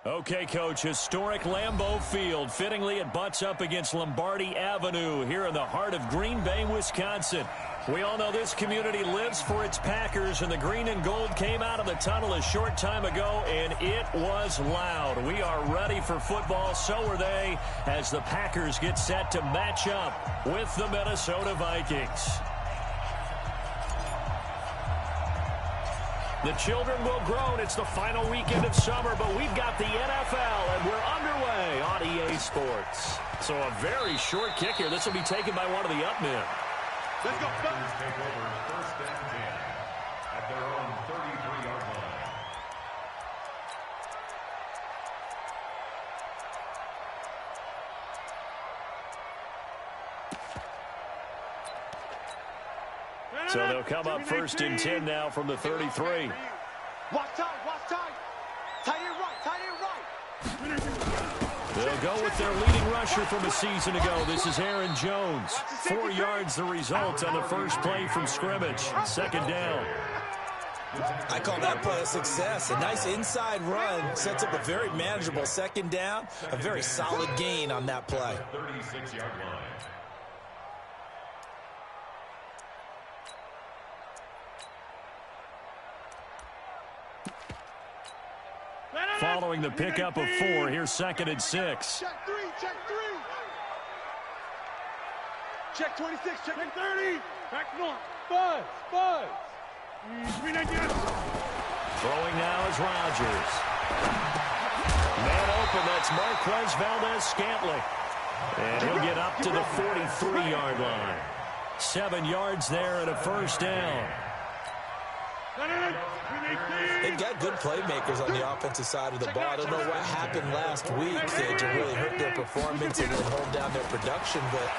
Okay, Coach, historic Lambeau Field. Fittingly, it butts up against Lombardi Avenue here in the heart of Green Bay, Wisconsin. We all know this community lives for its Packers, and the green and gold came out of the tunnel a short time ago, and it was loud. We are ready for football, so are they, as the Packers get set to match up with the Minnesota Vikings. The children will groan. It's the final weekend of summer, but we've got the NFL, and we're underway on EA Sports. So a very short kick here. This will be taken by one of the up men. Let's go. Take over first and 10 at their own 33-yard line. So they'll come up first and 10 now from the 33. Watch tight. Tight end right. They'll go with their leading rusher from a season ago. This is Aaron Jones. 4 yards the result on the first play from scrimmage. Second down. I call that play a success. A nice inside run sets up a very manageable second down. A very solid gain on that play. 36-yard line. Following the pickup of 4, here's second and 6. Check 3. Check 26. Check 30. Back north. Buzz. Throwing now is Rodgers. Man open, that's Marquez Valdez-Scantling. And he'll get up to the 43-yard line. 7 yards there and a first down. They've got good playmakers on the offensive side of the ball. I don't know what happened last week to really hurt their performance and then hold down their production, but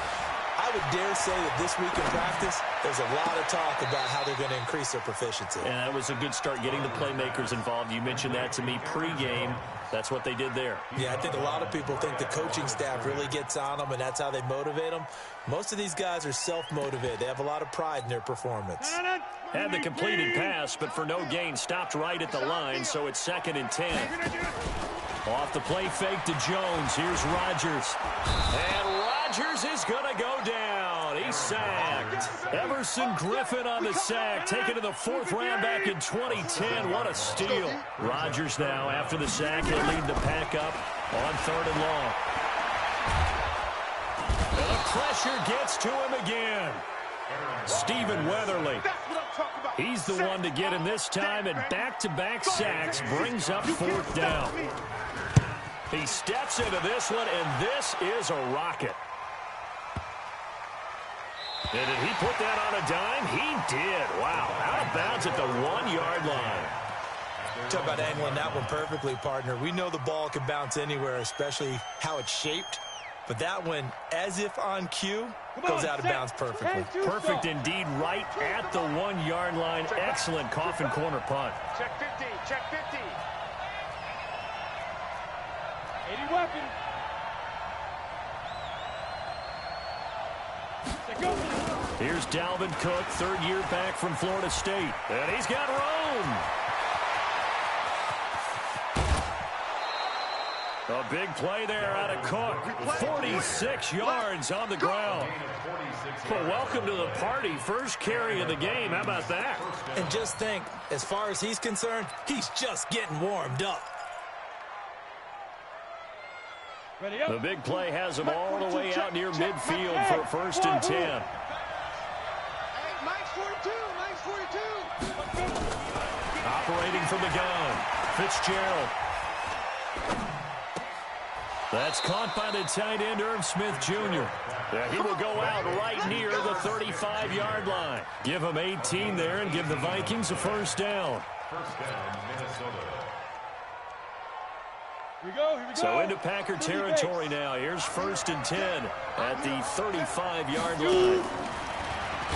I would dare say that this week in practice, there's a lot of talk about how they're going to increase their proficiency. And that was a good start getting the playmakers involved. You mentioned that to me pregame. That's what they did there. Yeah, I think a lot of people think the coaching staff really gets on them, and that's how they motivate them. Most of these guys are self-motivated. They have a lot of pride in their performance. Had the completed pass, but for no gain, stopped right at the line, so it's second and 10. Off the play fake to Jones. Here's Rodgers. And Rodgers is going to go down. He's sacked. Everson Griffin on the sack, taken to the 4th round back in 2010. What a steal. Rodgers now, after the sack, he'll lead the pack up on 3rd and long. And the pressure gets to him again. Stephen Weatherly. He's the one to get him this time, and back-to-back sacks brings up 4th down. He steps into this one, and this is a rocket. And did he put that on a dime? He did. Wow. Out of bounds at the 1-yard line. Talk about angling that one perfectly, partner. We know the ball can bounce anywhere, especially how it's shaped. But that one, as if on cue, goes out of bounds perfectly. Perfect indeed, right at the 1-yard line. Excellent coffin corner punt. Check 50. 80 weapon. Here's Dalvin Cook, 3rd year back from Florida State. And he's got room. A big play there out of Cook. 46 yards on the ground. Well, welcome to the party. First carry of the game. How about that? And just think, as far as he's concerned, he's just getting warmed up. The big play has him all the way out near midfield for a 1st and 10. Operating from the gun, Fitzgerald. That's caught by the tight end, Irv Smith Jr. Yeah, he will go out right near the 35-yard line. Give him 18 there and give the Vikings a 1st down. First down, Minnesota. Here we go. So into Packer territory now. Here's 1st and 10 at the 35-yard line.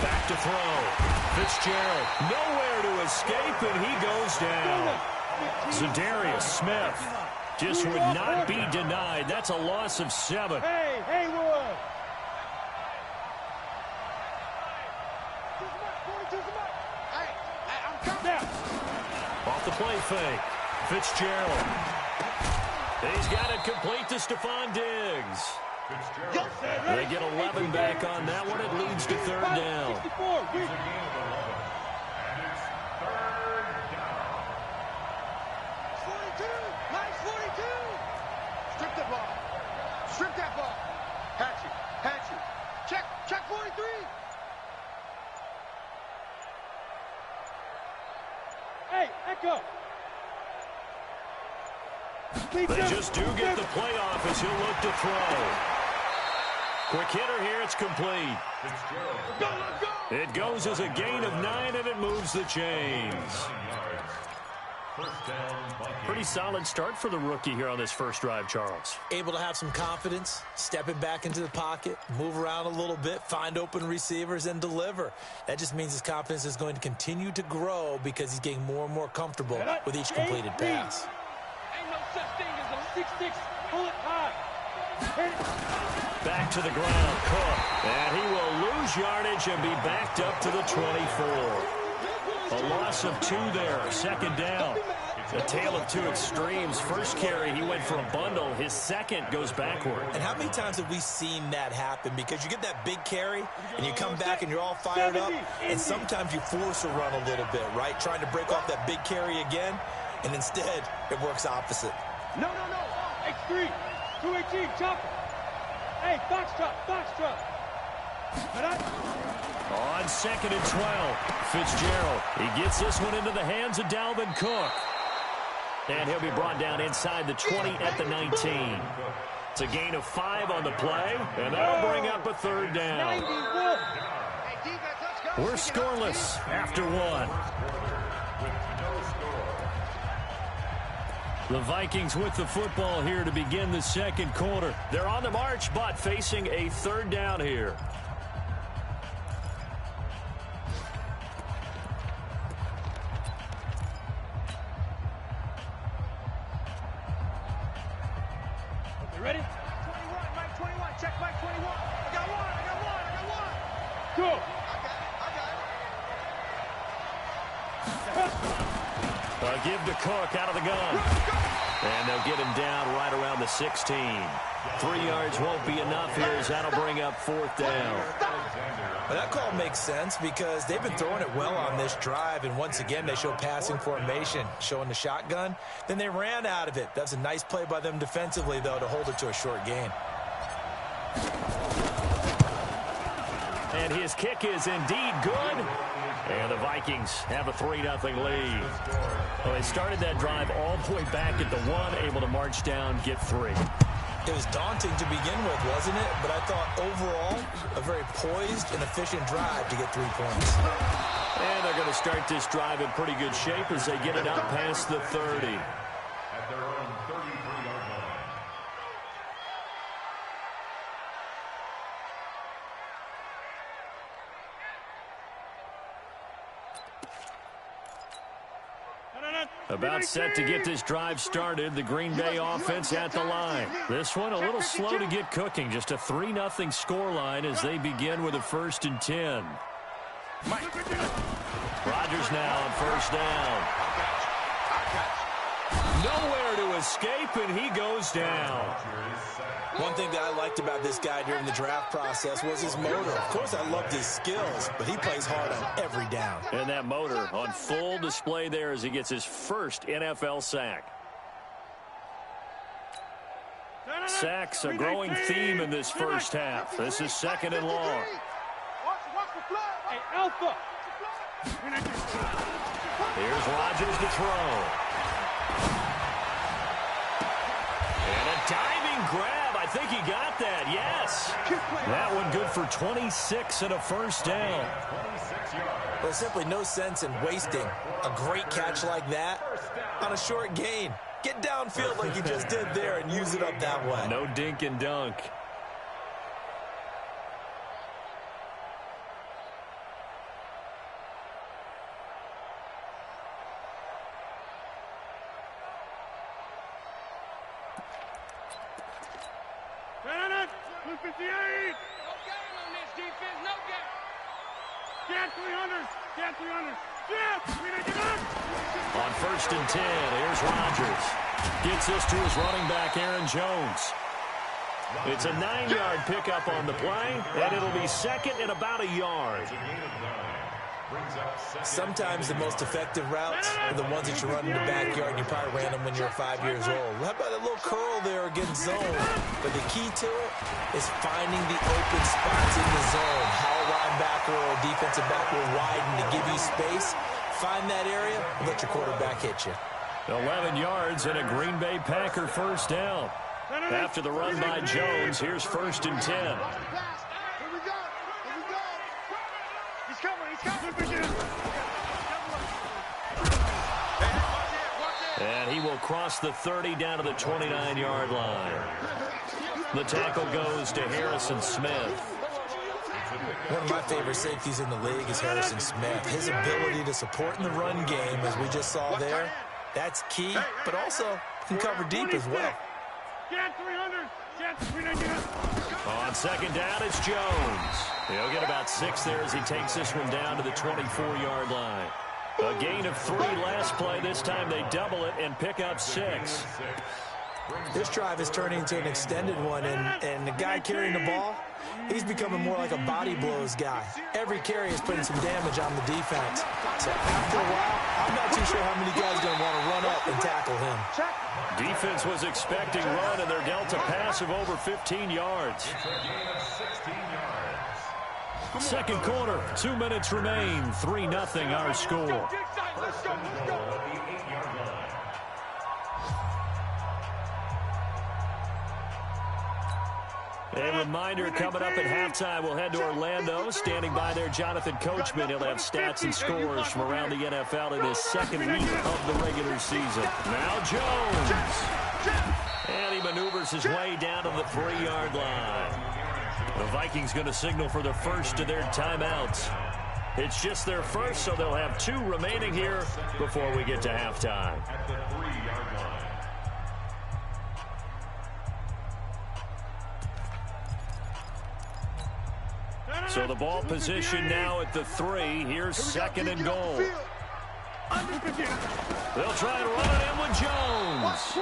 Back to throw. Fitzgerald nowhere to escape, and he goes down. Za'Darius Smith just would not be denied. That's a loss of 7. Hey, Wood. Off the play fake. Fitzgerald. He's got it complete to Stephon Diggs. They get 11 back on that one. It leads to third down. Strip that ball. Strip that ball. Hatch it. Hatch it. Check 43. Hey, Echo. They just do get the play off as he'll look to throw. Quick hitter here. It's complete. It goes as a gain of 9, and it moves the chains. Pretty solid start for the rookie here on this first drive, Charles. Able to have some confidence, stepping back into the pocket, move around a little bit, find open receivers, and deliver. That just means his confidence is going to continue to grow because he's getting more and more comfortable with each completed pass. Ain't no such thing as a 6'6" bullet high. Back to the ground, Cook. And he will lose yardage and be backed up to the 24. A loss of 2 there, second down. A tale of two extremes. First carry, he went for a bundle. His second goes backward. And how many times have we seen that happen? Because you get that big carry, and you come back and you're all fired up, and sometimes you force a run a little bit, right? Trying to break off that big carry again, and instead, it works opposite. No. X3, 218, chopper. Hey, box truck. On second and 12, Fitzgerald. He gets this one into the hands of Dalvin Cook. And he'll be brought down inside the 20 at the 19. It's a gain of 5 on the play, and that'll bring up a third down. We're scoreless after 1. The Vikings with the football here to begin the second quarter. They're on the march, but facing a third down here. Ready? Mike 21. Check Mike 21. I got one. Go. A give to Cook out of the gun. And they'll get him down right around the 16. 3 yards won't be enough here as that'll bring up fourth down. Well, that call makes sense because they've been throwing it well on this drive, and once again, they show passing formation, showing the shotgun. Then they ran out of it. That's a nice play by them defensively, though, to hold it to a short gain. And his kick is indeed good. And the Vikings have a 3-0 lead. Well, they started that drive all the way back at the 1, able to march down, get 3. It was daunting to begin with, wasn't it? But I thought overall, a very poised and efficient drive to get 3 points. And they're going to start this drive in pretty good shape as they get it up past the 30. At their own 33-yard line. About set to get this drive started. The Green Bay offense at the line. This one a little slow to get cooking. Just a 3-0 scoreline as they begin with a 1st and 10. Rodgers now on first down. Nowhere to escape, and he goes down. One thing that I liked about this guy during the draft process was his motor. Of course, I loved his skills, but he plays hard on every down. And that motor on full display there as he gets his first NFL sack. Sacks a growing theme in this first half. This is 2nd and long. Hey, Alpha. Here's Rodgers to throw. And a diving grab. I think he got that, yes. That one good for 26 and a first down. There's simply no sense in wasting a great catch like that on a short gain. Get downfield like you just did there and use it up that way. No dink and dunk. On 1st and 10, here's Rodgers. Gets this to his running back, Aaron Jones. It's a 9-yard pickup on the play, and it'll be second and about a yard. Sometimes the most effective routes are the ones that you run in the backyard, and you probably ran them when you were 5 years old. How about a little curl there against zone? But the key to it is finding the open spots in the zone. How a linebacker or a defensive back will widen to give you space. Find that area and let your quarterback hit you. 11 yards and a Green Bay Packer first down. After the run by Jones, here's 1st and 10. Here we go. He's coming. And he will cross the 30 down to the 29-yard line. The tackle goes to Harrison Smith. One of my favorite safeties in the league is Harrison Smith. His ability to support in the run game, as we just saw there, that's key, but also can cover deep as well. Get 300. Get 399. On second down, it's Jones. He'll get about 6 there as he takes this one down to the 24-yard line. A gain of 3 last play. This time they double it and pick up 6. This drive is turning into an extended one, and the guy carrying the ball, he's becoming more like a body blows guy. Every carry is putting some damage on the defense. So after a while, I'm not too sure how many guys are going to want to run up and tackle him. Defense was expecting run, and they're dealt a pass of over 15 yards. Second quarter, 2 minutes remain, 3-0 our score. Let's go. A reminder coming up at halftime, we'll head to Orlando. Standing by there, Jonathan Coachman. He'll have stats and scores from around the NFL in his second week of the regular season. Now Jones. And he maneuvers his way down to the 3-yard line. The Vikings going to signal for the first of their timeouts. It's just their first, so they'll have 2 remaining here before we get to halftime. At the 3-yard line. So the ball position now at the 3. Here's second and goal. They'll try and run it in with Jones.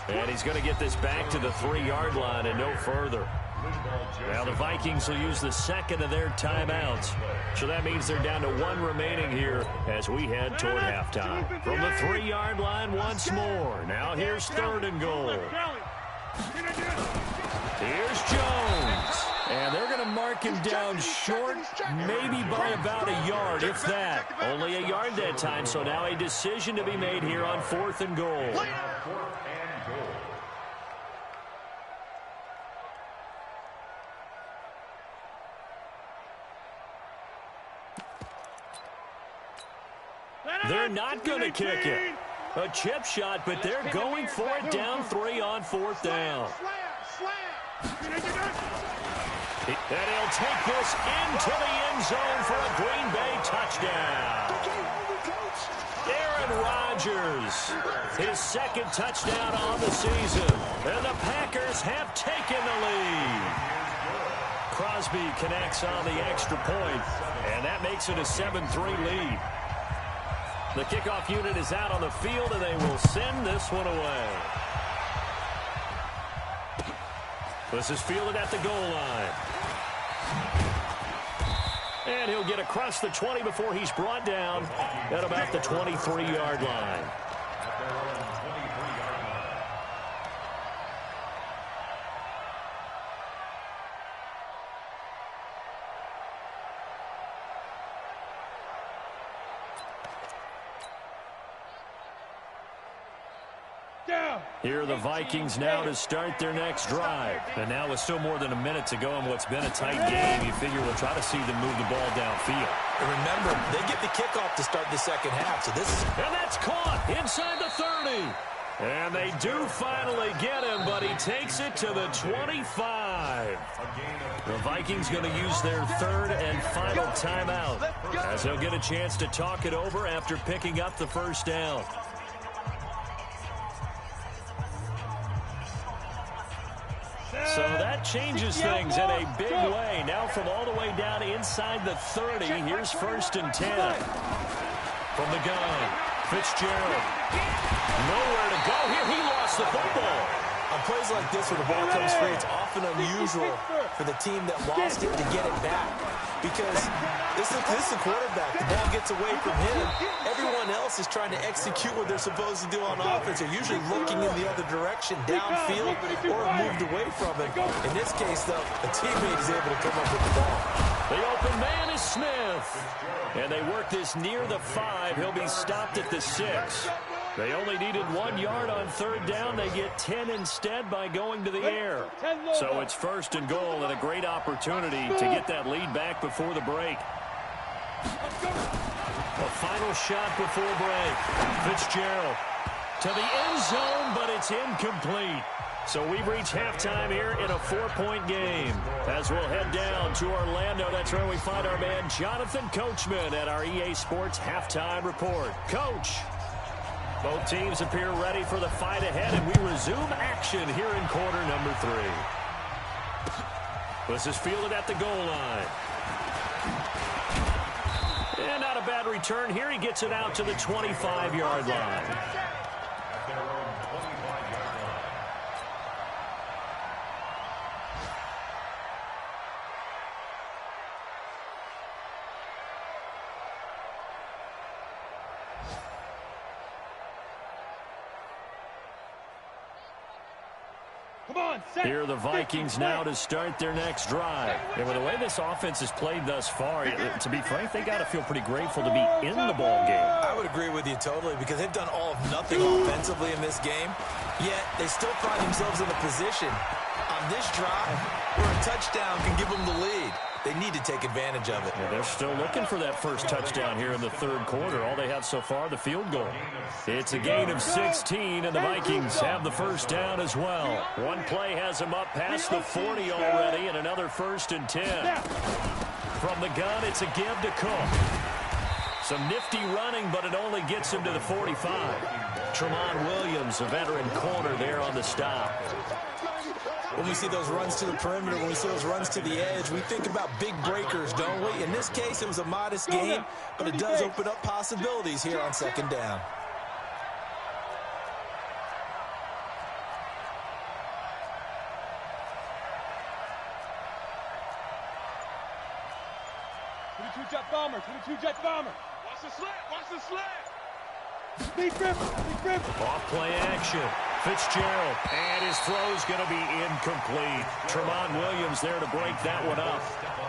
And he's going to get this back to the 3-yard line and no further. Now the Vikings will use the second of their timeouts. So that means they're down to 1 remaining here as we head toward halftime. From the 3-yard line once more. Now here's 3rd and goal. Here's Jones. And they're going to mark him down short, maybe by about a yard, if that. Only a yard that time, so now a decision to be made here on 4th and goal. They're not going to kick it. A chip shot, but they're going for it down 3 on 4th down. And he'll take this into the end zone for a Green Bay touchdown. Aaron Rodgers, his 2nd touchdown on the season. And the Packers have taken the lead. Crosby connects on the extra point, and that makes it a 7-3 lead. The kickoff unit is out on the field, and they will send this one away. This is fielded at the goal line. And he'll get across the 20 before he's brought down at about the 23-yard line. Here are the Vikings now to start their next drive. And now with still more than a minute to go in what's been a tight game, you figure we'll try to see them move the ball downfield. And remember, they get the kickoff to start the second half, so this is... And that's caught inside the 30. And they do finally get him, but he takes it to the 25. The Vikings going to use their 3rd and final timeout as they'll get a chance to talk it over after picking up the first down. So that changes things in a big way. Now from all the way down inside the 30, here's 1st and 10. From the gun, Fitzgerald. Nowhere to go here. He gets the football. On plays like this, when the ball comes free, it's often unusual for the team that lost it to get it back. Because this is a quarterback. The ball gets away from him. Everyone else is trying to execute what they're supposed to do on offense. They're usually looking in the other direction, downfield, or moved away from it. In this case, though, a teammate is able to come up with the ball. The open man is Smith. And they work this near the 5. He'll be stopped at the 6. They only needed 1 yard on third down. They get 10 instead by going to the air. So it's first and goal and a great opportunity to get that lead back before the break. A final shot before break. Fitzgerald to the end zone, but it's incomplete. So we've reached halftime here in a 4-point game. As we'll head down to Orlando, that's where we find our man Jonathan Coachman at our EA Sports Halftime Report. Coach, both teams appear ready for the fight ahead, and we resume action here in quarter number 3. This is fielded at the goal line. And not a bad return here. He gets it out to the 25-yard line. Here are the Vikings now to start their next drive. And with the way this offense has played thus far, to be frank, they got to feel pretty grateful to be in the ball game. I would agree with you totally, because they've done all of nothing offensively in this game, yet they still find themselves in a position on this drive where a touchdown can give them the lead. They need to take advantage of it. Yeah, they're still looking for that first touchdown here in the third quarter. All they have so far, the field goal. It's a gain of 16, and the Vikings have the first down as well. One play has them up past the 40 already, and another 1st and 10. From the gun, it's a give to Cook. Some nifty running, but it only gets him to the 45. Tramon Williams, a veteran corner there on the stop. When we see those runs to the perimeter, when we see those runs to the edge, we think about big breakers, don't we? In this case, it was a modest gain, but it does open up possibilities here on second down. Jet bomber, 22-jet bomber. Watch the slant, watch the slant. Big grip, big grip. Off play action. Fitzgerald, and his throw's going to be incomplete. Tramon Williams there to break that one up.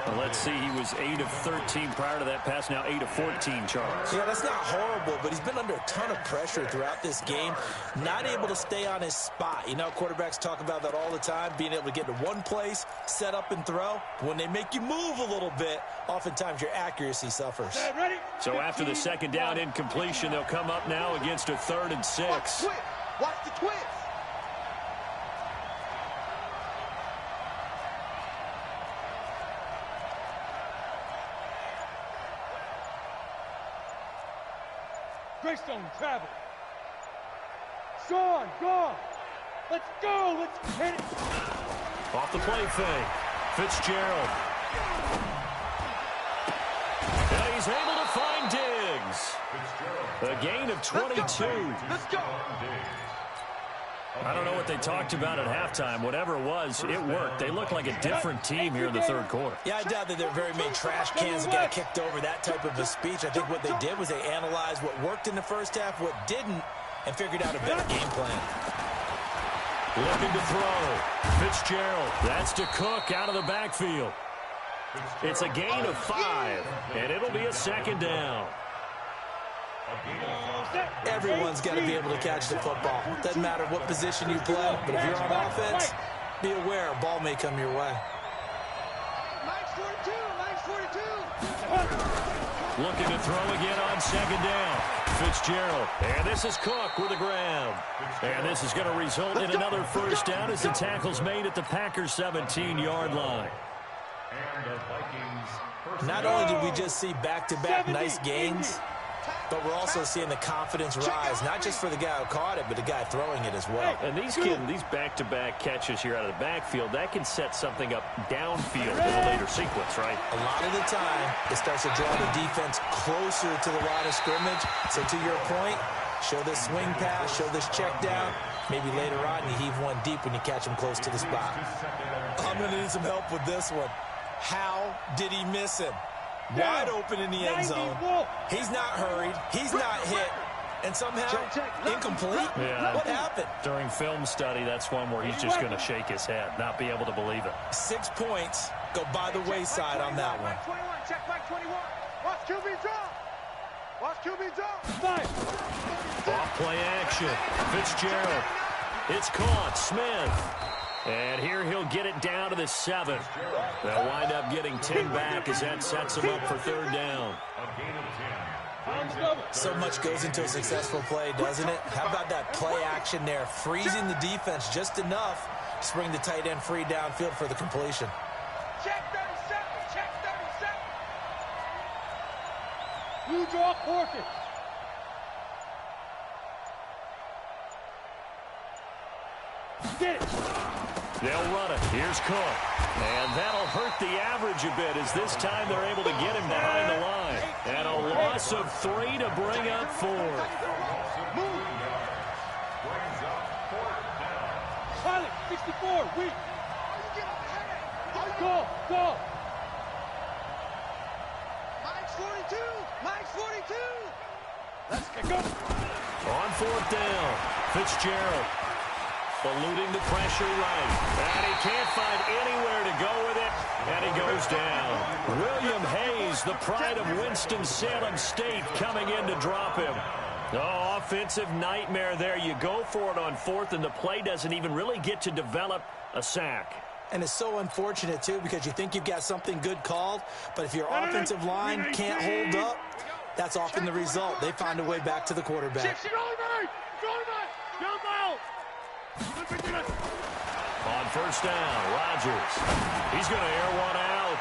Well, let's see, he was 8 of 13 prior to that pass, now 8 of 14, Charles. Yeah, that's not horrible, but he's been under a ton of pressure throughout this game, not able to stay on his spot. You know, quarterbacks talk about that all the time, being able to get to one place, set up and throw. When they make you move a little bit, oftentimes your accuracy suffers. Ready? So after the second down incompletion, they'll come up now against a 3rd and 6. Watch the twist. Greystone travel. Gone. Let's go. Let's hit it. Off the play fake. Fitzgerald. And he's able to find Diggs. A gain of 22. Let's go. I don't know what they talked about at halftime. Whatever it was, it worked. They look like a different team here in the third quarter. Yeah, I doubt that there are very many trash cans that got kicked over that type of a speech. I think what they did was they analyzed what worked in the first half, what didn't, and figured out a better game plan. Looking to throw. Fitzgerald. That's to Cook out of the backfield. It's a gain of 5, and it'll be a second down. Everyone's got to be able to catch the football. Doesn't matter what position you play, but if you're on offense, be aware a ball may come your way. Max 42. Looking to throw again on second down. Fitzgerald. And this is Cook with a grab. And this is going to result in another first down as the tackle's made at the Packers' 17-yard line. Not only did we just see back-to-back nice gains, but we're also seeing the confidence rise, not just for the guy who caught it, but the guy throwing it as well. And these back-to-back catches here out of the backfield, that can set something up downfield in a later sequence, right? A lot of the time, it starts to draw the defense closer to the line of scrimmage. So to your point, show this swing pass, show this check down, Maybe later on you heave one deep when you catch him close to the spot. I'm going to need some help with this one. How did he miss him? Wide open in the end zone. He's not hurried. He's not hit. And somehow, incomplete? Yeah. What happened? During film study, that's one where he's just going to shake his head, not be able to believe it. 6 points go by the wayside on that one. Check back 21. Watch QB drop. Watch QB drop. Off play action. Fitzgerald. It's caught. Smith. And here he'll get it down to the 7. They'll wind up getting 10 back as that sets him up for 3rd down. So much goes into a successful play, doesn't it? How about that play action there, freezing the defense just enough to bring the tight end free downfield for the completion. Check 37. Check 37. You draw Porter. Get it. They'll run it. Here's Cook. And that'll hurt the average a bit as this time they're able to get him behind the line. And a loss of 3 to bring up 4. Pilot, 64, weak. Go. Mike's 42. Mike's 42. Let's go. On 4th down, Fitzgerald. Eluding the pressure right. And he can't find anywhere to go with it. And he goes down. William Hayes, the pride of Winston-Salem State, coming in to drop him. Oh, offensive nightmare there. You go for it on 4th, and the play doesn't even really get to develop a sack. And it's so unfortunate, too, because you think you've got something good called, but if your offensive line can't hold up, that's often the result. They find a way back to the quarterback. On 1st down, Rodgers. He's going to air one out.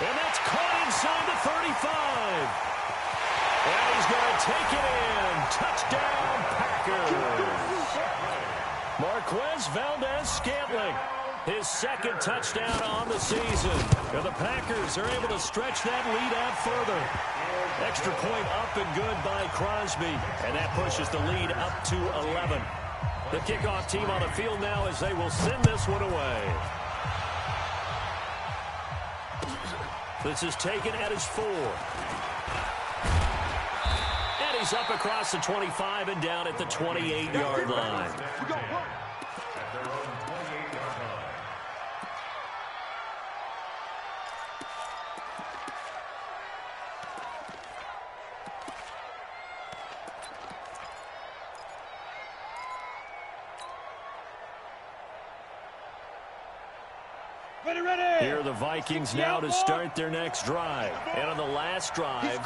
And that's caught inside the 35. And he's going to take it in. Touchdown, Packers. Marquez Valdez-Scantling, his 2nd touchdown on the season. And the Packers are able to stretch that lead out further. Extra point up and good by Crosby. And that pushes the lead up to 11. The kickoff team on the field now as they will send this one away. This is taken at his 4. And he's up across the 25 and down at the 28-yard line. Here are the Vikings now to start their next drive. And on the last drive,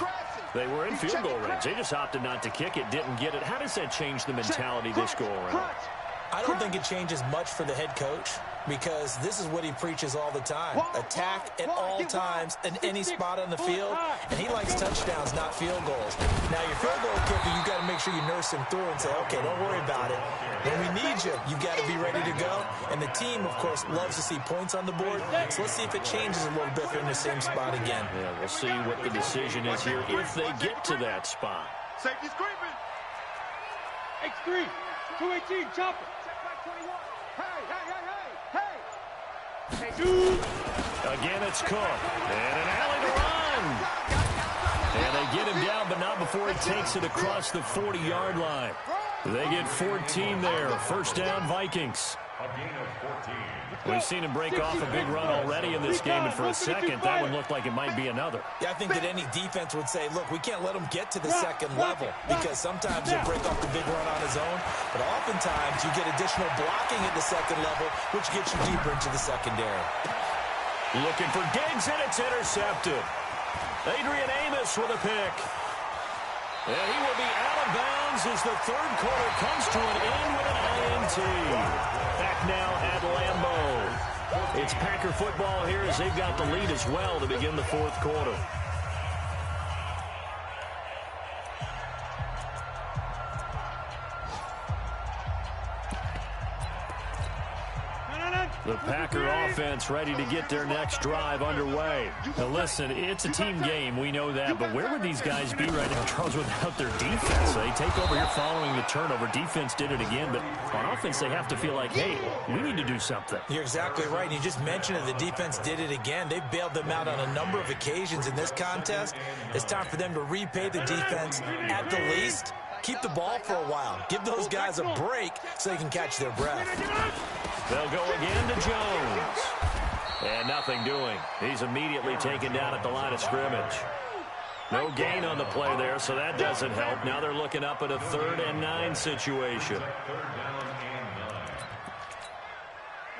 they were in field goal range. They just opted not to kick it, didn't get it. How does that change the mentality this go around? I don't think it changes much for the head coach because this is what he preaches all the time. Attack at all times in any spot on the field, and he likes touchdowns, not field goals. Now, your field goal kicker, you've got to make sure you nurse him through and say, okay, don't worry about it. When we need you, you've got to be ready to go. And the team, of course, loves to see points on the board. So let's see if it changes a little bit if they're in the same spot again. Yeah, we'll see what the decision is here if they get to that spot. Safety's creeping. X3, 218, chopper. Again, it's Cook. And an alley to run. And they get him down, but not before he takes it across the 40-yard line. They get 14 there. 1st down, Vikings. We've seen him break off a big run already in this game, and for a second, that one looked like it might be another. Yeah, I think that any defense would say, look, we can't let him get to the 2nd level because sometimes he'll break off the big run on his own, but oftentimes you get additional blocking at the 2nd level, which gets you deeper into the secondary. Looking for Diggs, and it's intercepted. Adrian Amos with a pick. And he will be out of bounds as the 3rd quarter comes to an end with an INT. Back now at Lambeau. It's Packer football here as they've got the lead as well to begin the 4th quarter. The Packer offense ready to get their next drive underway. Now listen, it's a team game, we know that, but where would these guys be right now, Charles, without their defense? They take over here following the turnover. Defense did it again, but on offense they have to feel like, hey, we need to do something. You're exactly right. You just mentioned it. The defense did it again. They bailed them out on a number of occasions in this contest. It's time for them to repay the defense at the least. Keep the ball for a while. Give those guys a break so they can catch their breath. They'll go again to Jones. And nothing doing. He's immediately taken down at the line of scrimmage. No gain on the play there, so that doesn't help. Now they're looking up at a 3rd and 9 situation.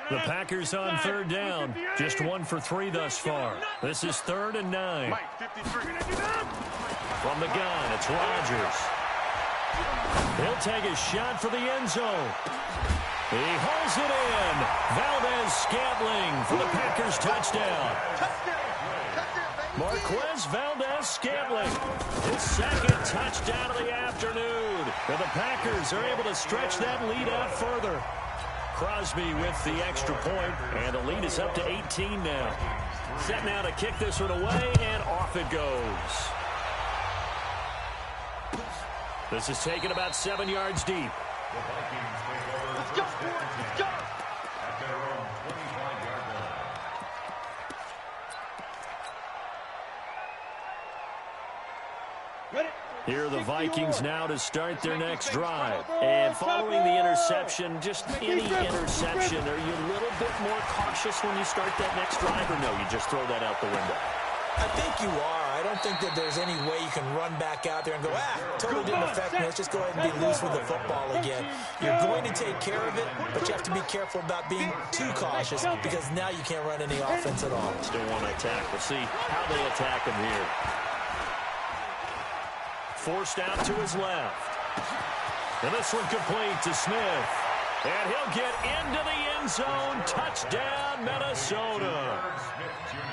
The Packers on 3rd down. Just 1 for 3 thus far. This is 3rd and 9. From the gun, it's Rodgers. He'll take a shot for the end zone. He holds it in. Valdez-Scantling for the Packers touchdown. Marquez Valdez-Scantling, his 2nd touchdown of the afternoon. And the Packers are able to stretch that lead out further. Crosby with the extra point, and the lead is up to 18 now. Set now to kick this one away, and off it goes. This is taken about 7 yards deep. Let's go, let's go. At their own 25-yard line. Ready? Here are the Vikings now to start their next drive. And following the interception, just any interception, are you a little bit more cautious when you start that next drive, or no, you just throw that out the window? I think you are. I don't think that there's any way you can run back out there and go, totally didn't affect me. Let's just go ahead and be loose with the football again. You're going to take care of it, but you have to be careful about being too cautious because now you can't run any offense at all. Still want to attack. We'll see how they attack him here. Forced out to his left. And this one complete to Smith. And he'll get into the end zone. Touchdown, Minnesota.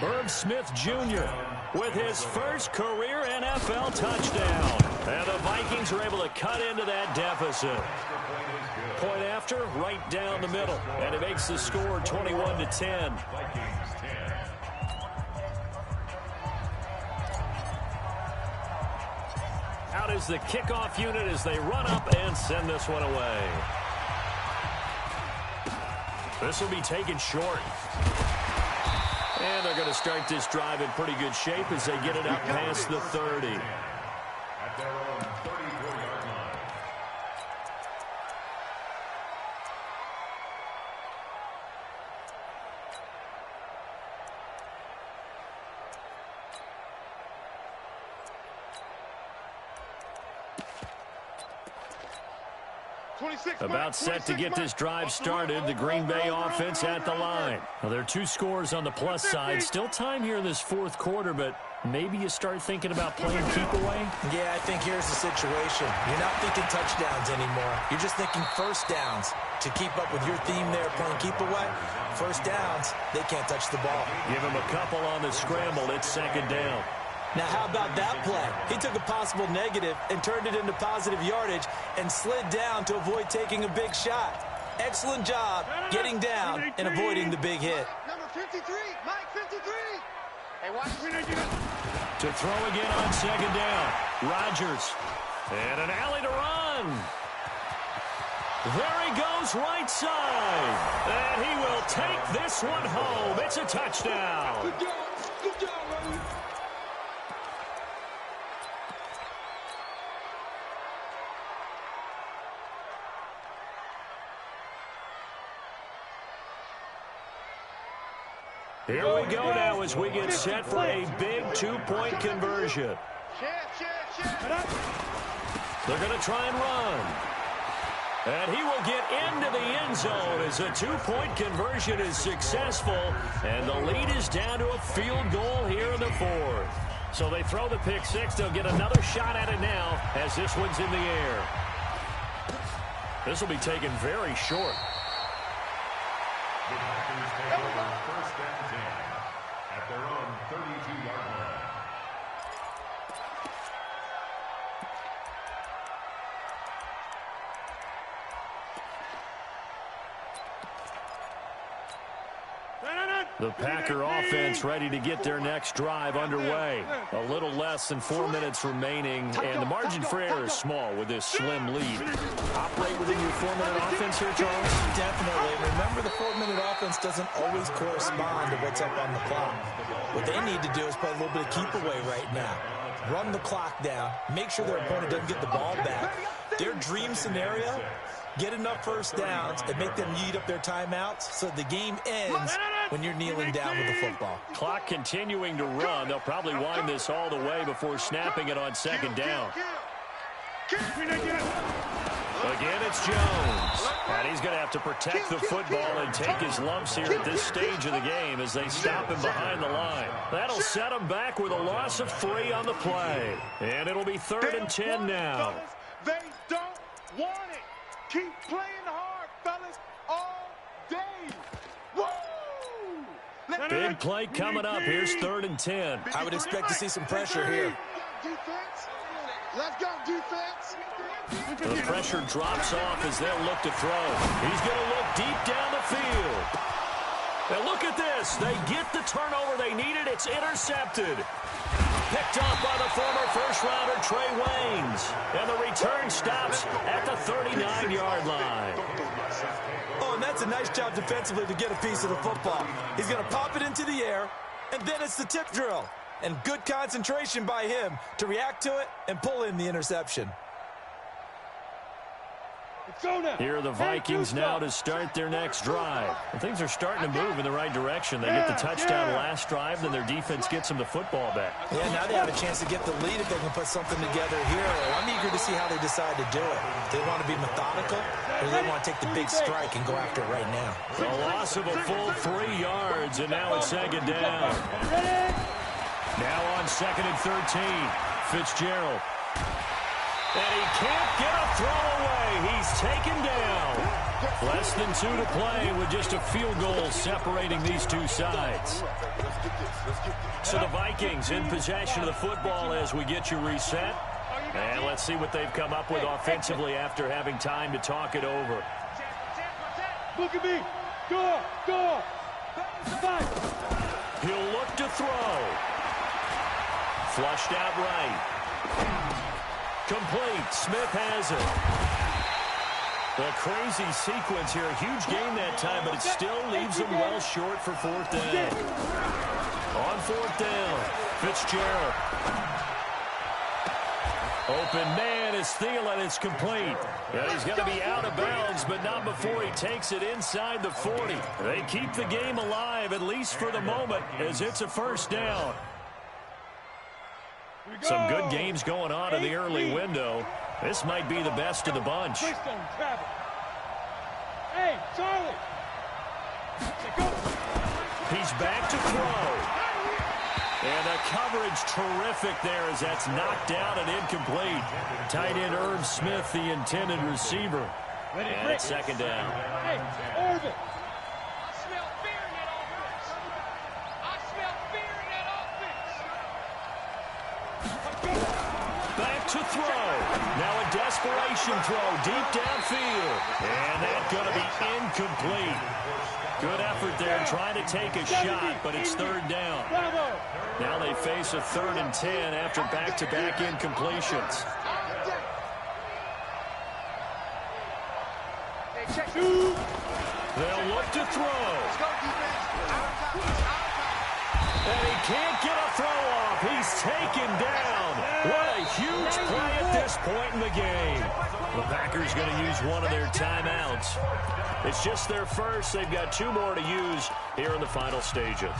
Herb Smith Jr. with his first career NFL touchdown. And the Vikings are able to cut into that deficit. Point after, right down the middle. And it makes the score 21-10. Out is the kickoff unit as they run up and send this one away. This will be taken short. And they're going to start this drive in pretty good shape as they get it up past the 30. At their own 34-yard line. About set to get this drive started. The Green Bay offense at the line. Well, there are 2 scores on the plus side. Still time here in this 4th quarter, but maybe you start thinking about playing keep away? Yeah, I think here's the situation. You're not thinking touchdowns anymore. You're just thinking first downs. To keep up with your theme there, playing keep away, first downs, they can't touch the ball. Give him a couple on the scramble. It's 2nd down. Now, how about that play? He took a possible negative and turned it into positive yardage and slid down to avoid taking a big shot. Excellent job getting down and avoiding the big hit. Number 53, Mike 53. Hey, watch. To throw again on 2nd down. Rodgers. And an alley to run. There he goes right side. And he will take this one home. It's a touchdown. Good job. Good job, Rodgers. Here we go now as we get set for a big 2-point conversion. They're going to try and run. And he will get into the end zone as a 2-point conversion is successful. And the lead is down to a field goal here in the 4th. So they throw the pick 6. They'll get another shot at it now as this one's in the air. This will be taken very short. The Packers take over 1st and 10 at their own 32-yard line. The Packer offense ready to get their next drive underway. A little less than 4 minutes remaining, and the margin for error is small with this slim lead. Operate within your 4-minute offense here, Charles? Definitely. Remember, the 4-minute offense doesn't always correspond to what's up on the clock. What they need to do is play a little bit of keep away right now. Run the clock down. Make sure their opponent doesn't get the ball back. Their dream scenario, get enough first downs and make them eat up their timeouts so the game ends when you're kneeling down with the football. Clock continuing to run. They'll probably wind this all the way before snapping it on second down. Again, it's Jones. And he's going to have to protect the football and take his lumps here at this stage of the game as they stop him behind the line. That'll set him back with a loss of 3 on the play. And it'll be 3rd and 10 now. They don't want it. Keep playing hard, fellas, all day. Woo! Big play coming up. Here's 3rd and 10. I would expect to see some pressure here. Defense. Let's go, defense. The pressure drops off as they'll look to throw. He's going to look deep down the field. And look at this. They get the turnover they needed. It's intercepted. Picked off by the former first-rounder Trey Waynes. And the return stops at the 39-yard line. Oh, and that's a nice job defensively to get a piece of the football. He's going to pop it into the air, and then it's the tip drill. And good concentration by him to react to it and pull in the interception. Here are the Vikings now to start their next drive. And things are starting to move in the right direction. They get the touchdown last drive, then their defense gets them the football back. Yeah, now they have a chance to get the lead if they can put something together here. I'm eager to see how they decide to do it. Do they want to be methodical, or do they want to take the big strike and go after it right now? A loss of a full 3 yards, and now it's 2nd down. Now on 2nd and 13, Fitzgerald. And he can't get a throw away. He's taken down. Less than 2 to play with just a field goal separating these two sides. So the Vikings in possession of the football as we get you reset. And let's see what they've come up with offensively after having time to talk it over. Look at me. Go, go. He'll look to throw. Flushed out right. Complete. Smith has it. The crazy sequence here. A huge gain that time, but it still leaves them well short for 4th down. On 4th down, Fitzgerald. Open man is Thielen. It's complete. And he's going to be out of bounds, but not before he takes it inside the 40. They keep the game alive, at least for the moment, as it's a 1st down. Some good games going on in the early window. This might be the best of the bunch. Hey, Charlie. He's back to throw. And the coverage terrific there as that's knocked down and incomplete. Tight end Irv Smith, the intended receiver. And it's 2nd down. Hey, Irvin. I smell fear in that offense. I smell fear in that offense. Back to throw. Now a desperation throw deep downfield. And that's going to be incomplete. Good effort there trying to take a shot, but it's 3rd down. Now they face a 3rd and 10 after back-to-back incompletions. They'll look to throw. And he can't get a throw off. He's taken down. What a huge play at this point in the game. The Packers going to use one of their timeouts. It's just their first. They've got 2 more to use here in the final stages.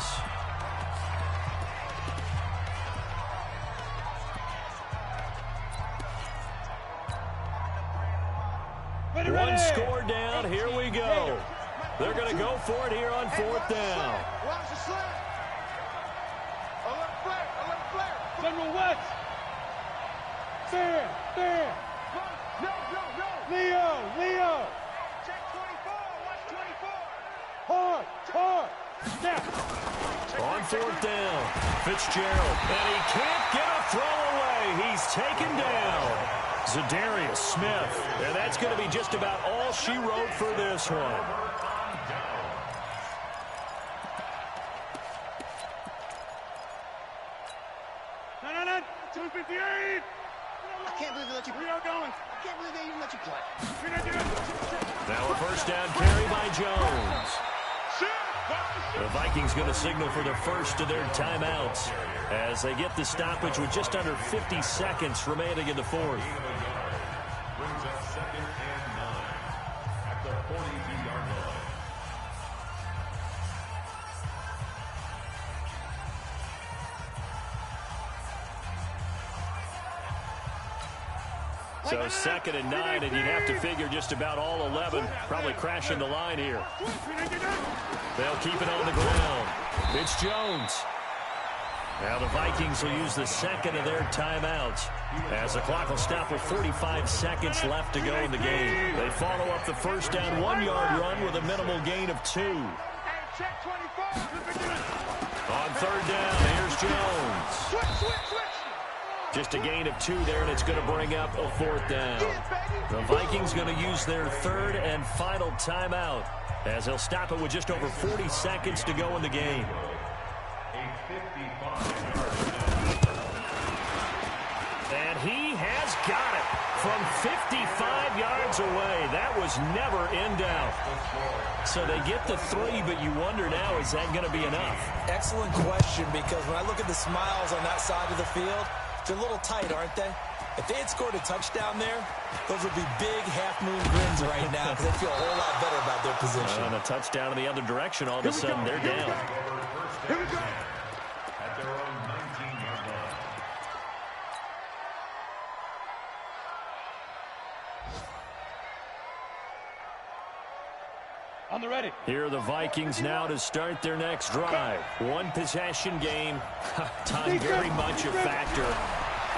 One score down. Here we go. They're going to go for it here on 4th down. Watch the slip. Alert flare. General West. There. No. Leo. Check 24. Watch 24. Hard. Snap. On 4th down, Fitzgerald. And he can't get a throw away. He's taken down. Zadarius Smith. And that's going to be just about all she wrote for this one. can't believe they let you. Where you going? I can't believe they even let you play. Now a first down carry by Jones. The Vikings going to signal for the first of their timeouts as they get the stoppage with just under 50 seconds remaining in the fourth. Brings up 2nd and 9 at the 42-yard line. So 2nd and 9, and you'd have to figure just about all 11 probably crashing the line here. They'll keep it on the ground. It's Jones. Now the Vikings will use the second of their timeouts as the clock will stop with 45 seconds left to go in the game. They follow up the first down 1-yard run with a minimal gain of 2. On 3rd down, here's Jones. Just a gain of 2 there, and it's going to bring up a 4th down. The Vikings going to use their 3rd and final timeout as they'll stop it with just over 40 seconds to go in the game. And he has got it from 55 yards away. That was never in doubt. So they get the 3, but you wonder now, is that going to be enough? Excellent question, because when I look at the smiles on that side of the field, they're a little tight, aren't they? If they had scored a touchdown there, those would be big half-moon grins right now because they feel a whole lot better about their position. And a touchdown in the other direction, all of a sudden they're down. Here we go. At their own 19-yard line. On the ready. Here are the Vikings now to start their next drive. One possession game. Time very much a factor.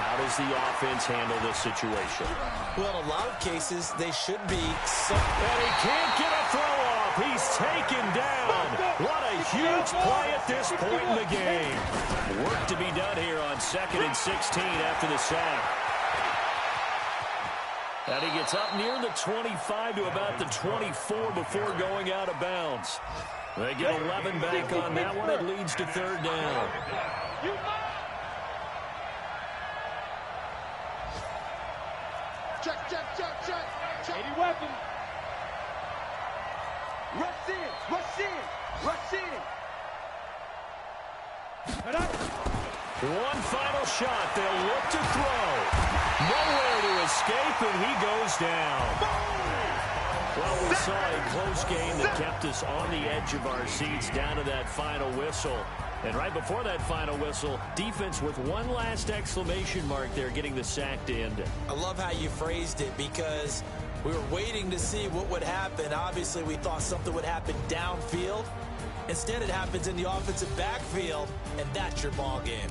How does the offense handle this situation? Well, in a lot of cases, they should be. And he can't get a throw off. He's taken down. What a huge play at this point in the game. Work to be done here on 2nd and 16 after the sack. And he gets up near the 25 to about the 24 before going out of bounds. They get 11 back on that one. It leads to 3rd down. Check. 80 weapon. Rush in. One final shot. They'll look to throw. Nowhere to escape, and he goes down. Well, we saw a close game that kept us on the edge of our seats down to that final whistle. And right before that final whistle, defense with one last exclamation mark there, getting the sack to end it. I love how you phrased it, because we were waiting to see what would happen. Obviously, we thought something would happen downfield. Instead, it happens in the offensive backfield, and that's your ball game.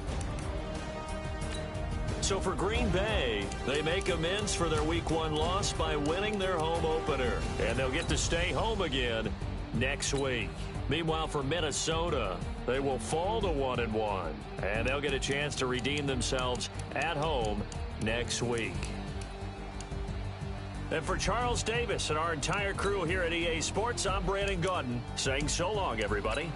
So for Green Bay, they make amends for their Week 1 loss by winning their home opener. And they'll get to stay home again next week. Meanwhile, for Minnesota, they will fall to 1-1. And they'll get a chance to redeem themselves at home next week. And for Charles Davis and our entire crew here at EA Sports, I'm Brandon Gaudin saying so long, everybody.